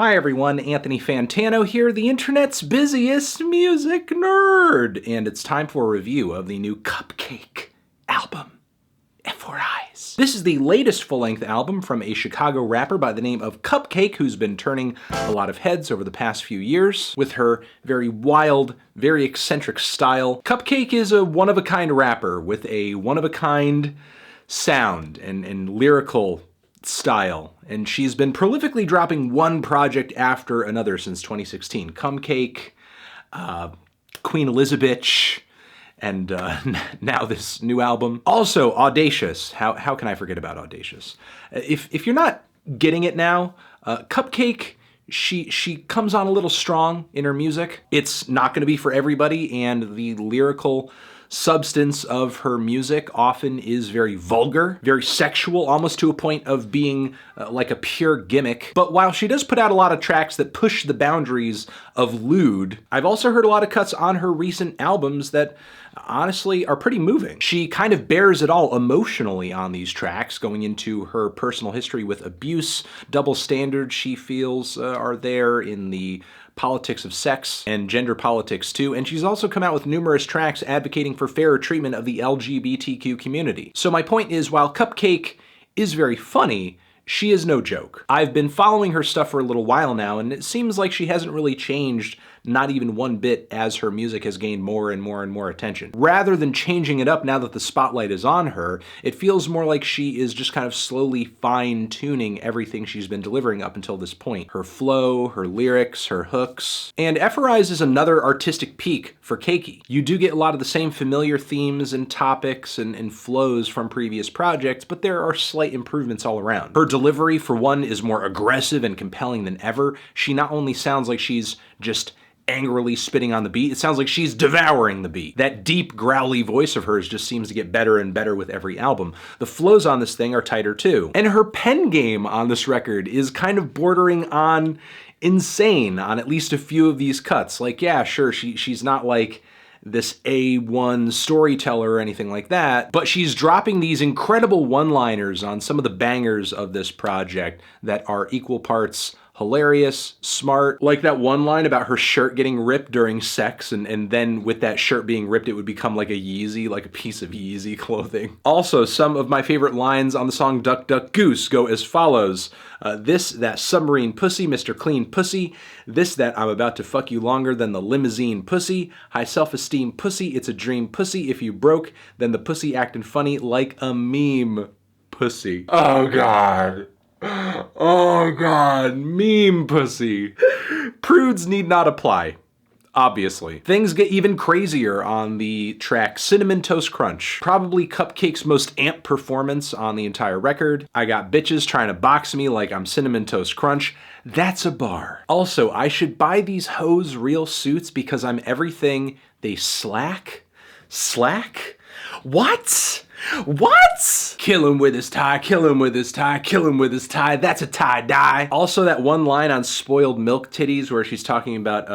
Hi everyone, Anthony Fantano here, the internet's busiest music nerd, and it's time for a review of the new CupcakKe album, Ephorize. This is the latest full-length album from a Chicago rapper by the name of CupcakKe, who's been turning a lot of heads over the past few years with her very wild, very eccentric style. CupcakKe is a one-of-a-kind rapper with a one-of-a-kind sound and lyrical style, and she's been prolifically dropping one project after another since 2016. Cupcake, Queen Elizabeth, and now this new album. Also, Audacious. How can I forget about Audacious? If you're not getting it now, CupcakKe, she comes on a little strong in her music. It's not going to be for everybody, and the lyrical substance of her music often is very vulgar, very sexual, almost to a point of being like a pure gimmick. But while she does put out a lot of tracks that push the boundaries of lewd, I've also heard a lot of cuts on her recent albums that honestly are pretty moving. She kind of bears it all emotionally on these tracks, going into her personal history with abuse, double standards she feels are there in the politics of sex and gender politics too, and she's also come out with numerous tracks advocating for fairer treatment of the LGBTQ community. So my point is, while CupcakKe is very funny, she is no joke. I've been following her stuff for a little while now, and it seems like she hasn't really changed, not even one bit, as her music has gained more and more and more attention. Rather than changing it up now that the spotlight is on her, it feels more like she is just kind of slowly fine-tuning everything she's been delivering up until this point. Her flow, her lyrics, her hooks. And Ephorize is another artistic peak for Keiki. You do get a lot of the same familiar themes and topics and flows from previous projects, but there are slight improvements all around. Her delivery, for one, is more aggressive and compelling than ever. She not only sounds like she's just angrily spitting on the beat, it sounds like she's devouring the beat. That deep, growly voice of hers just seems to get better and better with every album. The flows on this thing are tighter too. And her pen game on this record is kind of bordering on insane on at least a few of these cuts. Like, yeah, sure, she's not like this A1 storyteller or anything like that, but she's dropping these incredible one-liners on some of the bangers of this project that are equal parts hilarious, smart, like that one line about her shirt getting ripped during sex, and then with that shirt being ripped, it would become like a Yeezy, like a piece of Yeezy clothing. Also, some of my favorite lines on the song Duck, Duck, Goose go as follows. This, that submarine pussy, Mr. Clean Pussy. This, that I'm about to fuck you longer than the limousine pussy. High self-esteem pussy, it's a dream pussy. If you broke, then the pussy acting funny like a meme pussy. Oh God. Oh God, meme pussy. Prudes need not apply, obviously. Things get even crazier on the track Cinnamon Toast Crunch. Probably CupcakKe's most amped performance on the entire record. I got bitches trying to box me like I'm Cinnamon Toast Crunch. That's a bar. Also, I should buy these hoes real suits because I'm everything they slack? Slack? What? What? Kill him with his tie, kill him with his tie, kill him with his tie, that's a tie-dye. Also that one line on Spoiled Milk Titties where she's talking about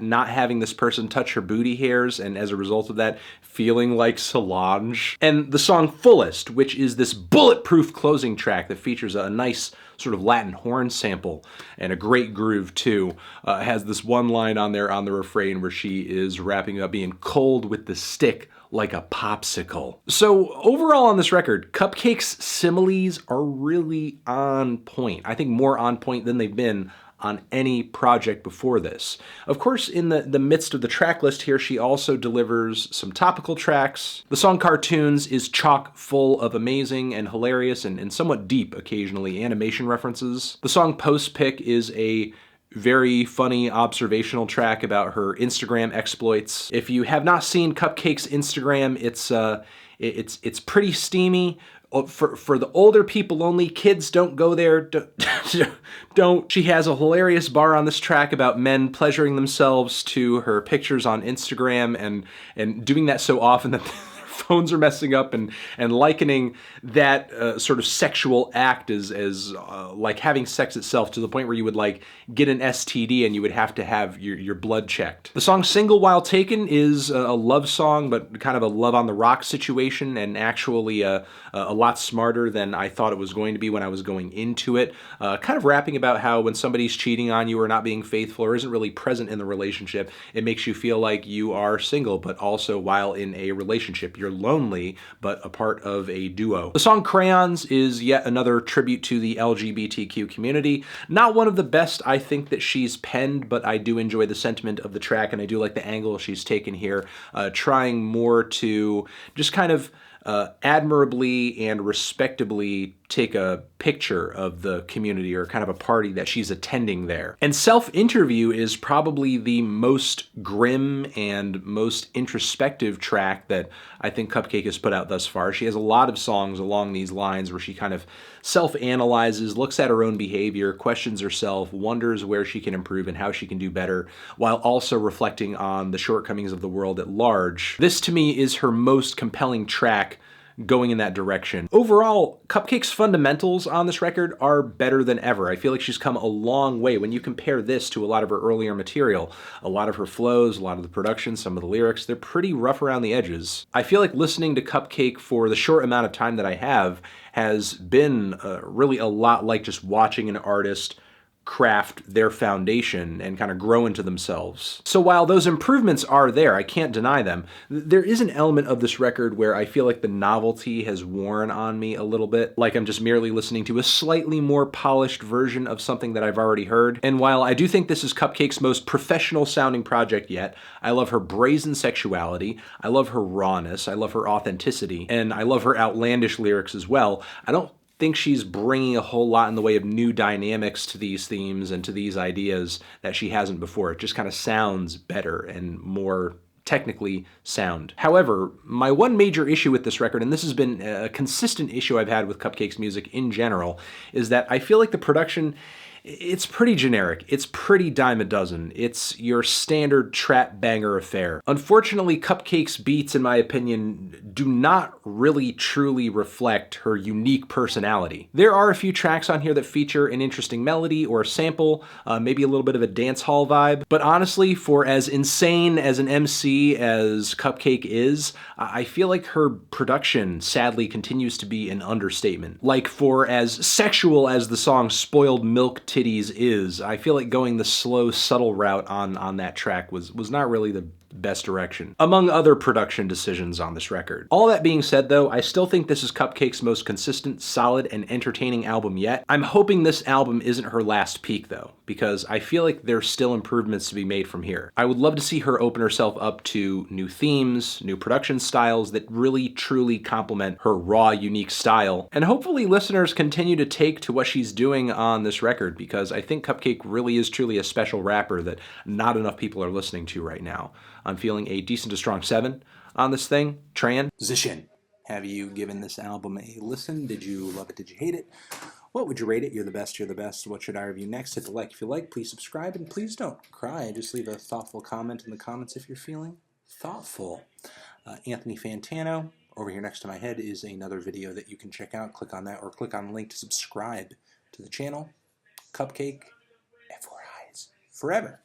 not having this person touch her booty hairs, and as a result of that, feeling like Solange. And the song Fullest, which is this bulletproof closing track that features a nice sort of Latin horn sample and a great groove too, has this one line on there on the refrain where she is rapping about being cold with the stick like a popsicle. So overall on this record, CupcakKe's similes are really on point. I think more on point than they've been on any project before this. Of course, in the midst of the track list here, she also delivers some topical tracks. The song Cartoons is chock full of amazing and hilarious and somewhat deep, occasionally, animation references. The song Post Pic is a very funny observational track about her Instagram exploits. If you have not seen CupcakKe's Instagram, it's pretty steamy. For the older people only, kids don't go there, don't. She has a hilarious bar on this track about men pleasuring themselves to her pictures on Instagram and doing that so often that phones are messing up, and likening that sort of sexual act as like having sex itself, to the point where you would like get an STD and you would have to have your blood checked. The song Single While Taken is a love song, but kind of a love on the rock situation, and actually a lot smarter than I thought it was going to be when I was going into it. Kind of rapping about how when somebody's cheating on you or not being faithful or isn't really present in the relationship, it makes you feel like you are single, but also while in a relationship, you're lonely, but a part of a duo. The song Crayons is yet another tribute to the LGBTQ community. Not one of the best, I think, that she's penned, but I do enjoy the sentiment of the track, and I do like the angle she's taken here, trying more to just kind of admirably and respectably take a picture of the community, or kind of a party that she's attending there. And Self-Interview is probably the most grim and most introspective track that I think CupcakKe has put out thus far. She has a lot of songs along these lines where she kind of self-analyzes, looks at her own behavior, questions herself, wonders where she can improve and how she can do better, while also reflecting on the shortcomings of the world at large. This, to me, is her most compelling track going in that direction. Overall, CupcakKe's fundamentals on this record are better than ever. I feel like she's come a long way when you compare this to a lot of her earlier material. A lot of her flows, a lot of the production, some of the lyrics, they're pretty rough around the edges. I feel like listening to CupcakKe for the short amount of time that I have has been really a lot like just watching an artist craft their foundation and kind of grow into themselves. So while those improvements are there, I can't deny them, there is an element of this record where I feel like the novelty has worn on me a little bit, like I'm just merely listening to a slightly more polished version of something that I've already heard. And while I do think this is CupcakKe's most professional sounding project yet, I love her brazen sexuality, I love her rawness, I love her authenticity, and I love her outlandish lyrics as well. I don't think she's bringing a whole lot in the way of new dynamics to these themes and to these ideas that she hasn't before. It just kind of sounds better and more technically sound. However, my one major issue with this record, and this has been a consistent issue I've had with CupcakKe's music in general, is that I feel like the production, it's pretty generic. It's pretty dime a dozen. It's your standard trap banger affair. Unfortunately, CupcakKe's beats, in my opinion, do not really truly reflect her unique personality. There are a few tracks on here that feature an interesting melody or a sample, maybe a little bit of a dance hall vibe, but honestly, for as insane as an MC as CupcakKe is, I feel like her production sadly continues to be an understatement. Like, for as sexual as the song Spoiled Milk Titties is, I feel like going the slow, subtle route on that track was not really the best direction, among other production decisions on this record. All that being said though, I still think this is CupcakKe's most consistent, solid, and entertaining album yet. I'm hoping this album isn't her last peak though, because I feel like there's still improvements to be made from here. I would love to see her open herself up to new themes, new production styles that really truly complement her raw, unique style, and hopefully listeners continue to take to what she's doing on this record, because I think CupcakKe really is truly a special rapper that not enough people are listening to right now. I'm feeling a decent to strong 7 on this thing. Transition. Have you given this album a listen? Did you love it? Did you hate it? What would you rate it? You're the best, you're the best. What should I review next? Hit the like if you like. Please subscribe, and please don't cry. Just leave a thoughtful comment in the comments if you're feeling thoughtful. Anthony Fantano, over here next to my head, is another video that you can check out. Click on that, or click on the link to subscribe to the channel. CupcakKe, Ephorize, forever.